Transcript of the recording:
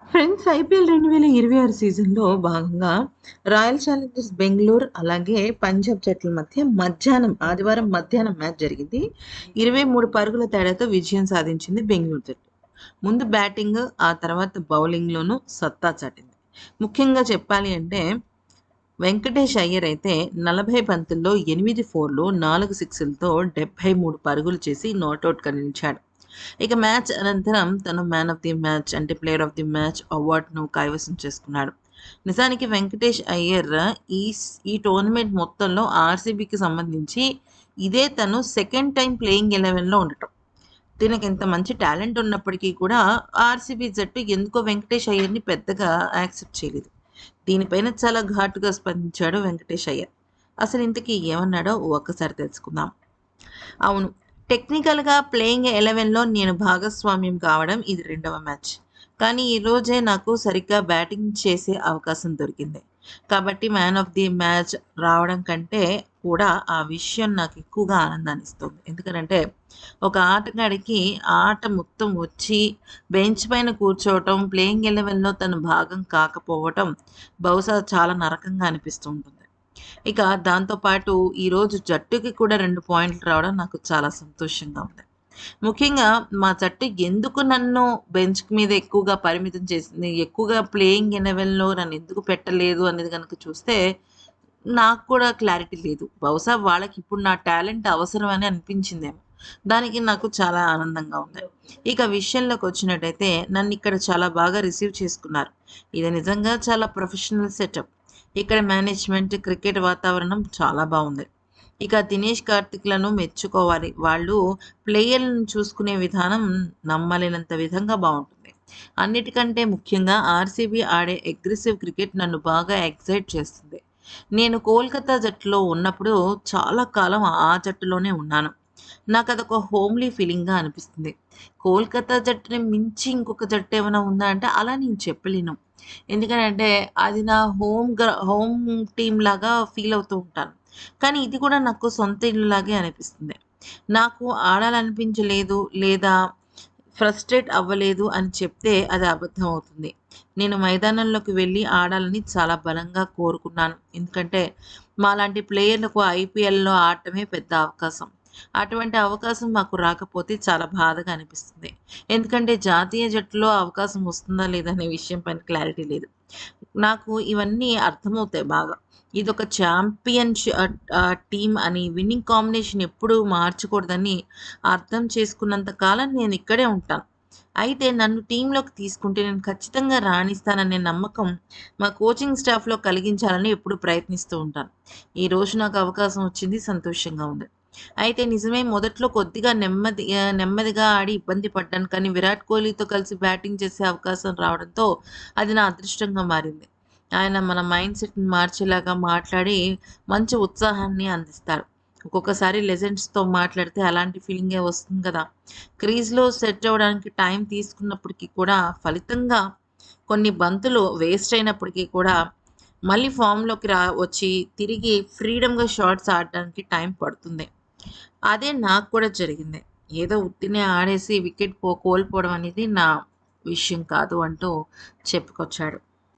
Friends IPL 2026 సీజన్‌లో భాగంగా royal Challengers Bengaluru అలాగే పంజాబ్ జట్ల మధ్య ఆదివారం మధ్యాహ్నం మ్యాచ్ జరిగింది. 23 పరుగుల తేడాతో విజయం సాధించింది బెంగుళూరు జట్టు. ముందు బ్యాటింగ్, ఆ తర్వాత బౌలింగ్‌లోనూ సత్తా చాటింది. ముఖ్యంగా చెప్పాలి అంటే వెంకటేష్ అయ్యర్ అయితే 40 బంతుల్లో 8 ఫోర్లు, 4 సిక్స్‌లతో 73 పరుగులు చేసి నాటౌట్‌గా నిలిచాడు. ఇక మ్యాచ్ అనంతరం తను మ్యాన్ ఆఫ్ ది మ్యాచ్ అంటే ప్లేయర్ ఆఫ్ ది మ్యాచ్ అవార్డును కైవసం చేసుకున్నాడు. నిజానికి వెంకటేష్ అయ్యర్ ఈ టోర్నమెంట్ మొత్తంలో ఆర్సీబీకి సంబంధించి ఇదే తను సెకండ్ టైం ప్లేయింగ్ 11లో ఉండటం. దీనికి ఇంత మంచి టాలెంట్ ఉన్నప్పటికీ కూడా ఆర్సీబీ జట్టు ఎందుకో వెంకటేష్ అయ్యర్‌ని పెద్దగా యాక్సెప్ట్ చేయలేదు. దీనిపైన చాలా ఘాటుగా స్పందించాడు వెంకటేష్ అయ్యర్. అసలు ఇంతకీ ఏమన్నాడో ఒక్కసారి తెలుసుకుందాం. అవును. టెక్నికల్‌గా ప్లేయింగ్ 11లో నేను భాగస్వామ్యం కావడం ఇది రెండవ మ్యాచ్. కానీ ఈరోజే నాకు సరిగ్గా బ్యాటింగ్ చేసే అవకాశం దొరికింది. కాబట్టి మ్యాన్ ఆఫ్ ది మ్యాచ్ రావడం కంటే కూడా ఆ విషయం నాకు ఎక్కువగా ఆనందాన్నిస్తుంది. ఎందుకనంటే ఒక ఆటగాడికి ఆట మొత్తం వచ్చి బెంచ్ పైన కూర్చోవటం, ప్లేయింగ్ 11లో తను భాగం కాకపోవటం బహుశా చాలా నరకంగా అనిపిస్తూ ఉంటుంది. ఇక దాంతో పాటు ఈరోజు జట్టుకి కూడా 2 పాయింట్లు రావడం నాకు చాలా సంతోషంగా ఉంది. ముఖ్యంగా మా జట్టు ఎందుకు నన్ను బెంచ్ మీద ఎక్కువగా పరిమితం చేసింది, ఎక్కువగా ప్లేయింగ్ 11లో నన్నెందుకు పెట్టలేదు అనేది గనుక చూస్తే, నాకు కూడా క్లారిటీ లేదు. బహుశా వాళ్ళకి ఇప్పుడు నా టాలెంట్ అవసరం అని అనిపించిందేమో. దానికి నాకు చాలా ఆనందంగా ఉంది. ఇక విషయంలోకొచ్చినట్టయితే నన్నిక్కడ చాలా బాగా రిసీవ్ చేసుకున్నారు. ఇది నిజంగా చాలా ప్రొఫెషనల్ సెటప్. ఇక్కడ మేనేజ్మెంట్, క్రికెట్ వాతావరణం చాలా బావుంది. ఇక దినేష్ కార్తీక్‌లను మెచ్చుకోవాలి. వాళ్ళు ప్లేయర్‌లను చూసుకునే విధానం నమ్మలేనంత విధంగా బావుంటుంది. అన్నిటికంటే ముఖ్యంగా ఆర్‌సీబీ ఆడే అగ్రెసివ్ క్రికెట్ నన్ను బాగా ఎక్సైట్ చేస్తుంది. నేను కోల్‌కతా జట్టులో ఉన్నప్పుడు చాలా కాలం ఆ జట్టులోనే ఉన్నాను. నాకదొక హోమ్‌లీ ఫీలింగ్‌గా అనిపిస్తుంది. కోల్‌కతా జట్టుని మించి ఇంకొక జట్టు ఏమైనా ఉందా అంటే అలా నేను చెప్పలేను. ఎందుకనంటే అది నా హోమ్ టీమ్ లాగా ఫీల్ అవుతూ ఉంటాను. కానీ ఇది కూడా నాకు సొంత ఇల్లులాగే అనిపిస్తుంది. నాకు ఆడాలనిపించలేదు లేదా ఫ్రస్ట్రేట్ అవ్వలేదు అని చెప్తే అది అబద్ధం అవుతుంది. నేను మైదానంలోకి వెళ్ళి ఆడాలని చాలా బలంగా కోరుకున్నాను. ఎందుకంటే మాలాంటి ప్లేయర్‌లకు ఐపీఎల్‌లో ఆడటమే పెద్ద అవకాశం. అటువంటి అవకాశం మాకు రాకపోతే చాలా బాధగా అనిపిస్తుంది. ఎందుకంటే జాతీయ జట్టులో అవకాశం వస్తుందా లేదా అనే విషయం పైన క్లారిటీ లేదు. నాకు ఇవన్నీ అర్థమవుతాయి బాగా. ఇదొక టీమ్ అని విన్నింగ్ కాంబినేషన్ ఎప్పుడూ మార్చకూడదని అర్థం చేసుకున్నంత కాలం నేను ఇక్కడే ఉంటాను. అయితే నన్ను టీమ్‌లోకి తీసుకుంటే నేను ఖచ్చితంగా రాణిస్తాననే నమ్మకం మా కోచింగ్ స్టాఫ్‌లో కలిగించాలని ఎప్పుడూ ప్రయత్నిస్తూ ఉంటాను. ఈరోజు నాకు అవకాశం వచ్చింది సంతోషంగా ఉంది. అయితే నిజమే మొదట్లో కొద్దిగా నెమ్మదిగా ఆడి ఇబ్బంది పడ్డాను. కానీ విరాట్ కోహ్లీతో కలిసి బ్యాటింగ్ చేసే అవకాశం రావడంతో అది నా అదృష్టంగా మారింది. ఆయన మన మైండ్ సెట్‌ని మార్చేలాగా మాట్లాడి మంచి ఉత్సాహాన్ని అందిస్తారు. ఒక్కొక్కసారి లెజెండ్స్‌తో మాట్లాడితే అలాంటి ఫీలింగే వస్తుంది కదా! క్రీజ్‌లో సెట్ అవ్వడానికి టైం తీసుకున్నప్పటికీ కూడా ఫలితంగా కొన్ని బంతులు వేస్ట్ అయినప్పటికీ కూడా మళ్ళీ ఫామ్‌లోకి వచ్చి తిరిగి ఫ్రీడమ్‌గా షాట్స్ ఆడడానికి టైం పడుతుంది. అదే నాకు కూడా జరిగింది. ఏదో ఉత్తినే ఆడేసి వికెట్ కోల్పోవడం అనేది నా విషయం కాదు అంటూ చెప్పుకొచ్చాడు.